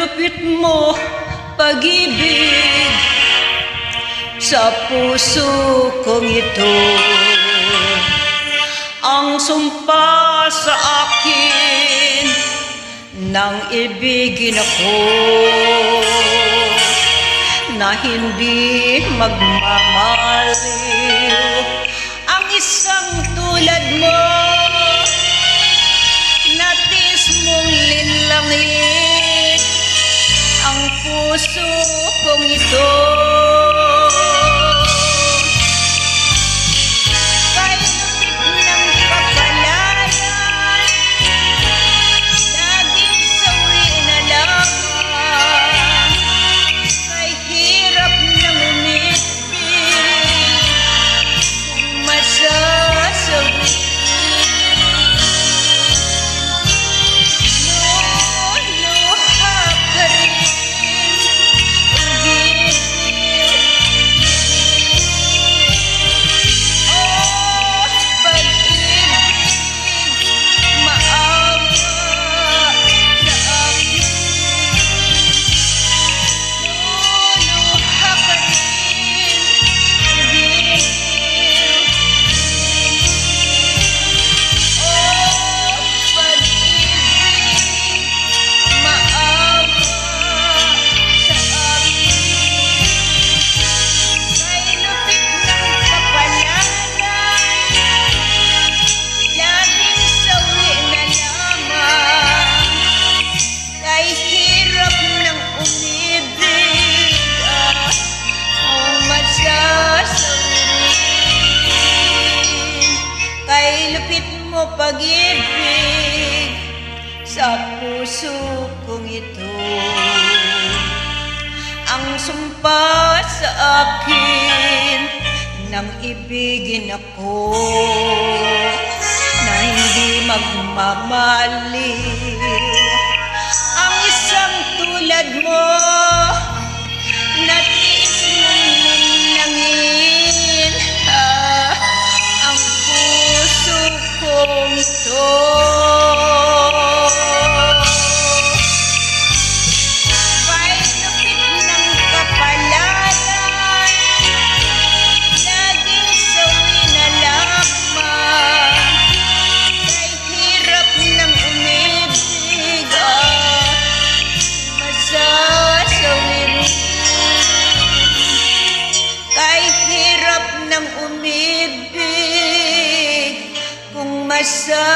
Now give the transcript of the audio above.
lupit mo, pag-ibig sa puso kong ito. Ang sumpa sa akin nang ibigin ako, na hindi magmamaliw ang isang tulad mo. Natis mong linlangin ang puso kong ito. Pag-ibig sa puso kong ito, ang sumpa sa akin nang ibigin ako, na hindi magmamaliw ang isang tulad mo. Natiis mong linlangin ang puso kong ito. Kahit lupit ng kapalaran, laging sawi na lamang. Kahit hirap ng umibig, masasawi rin. Kahit hirap ng umibig, kung masasawi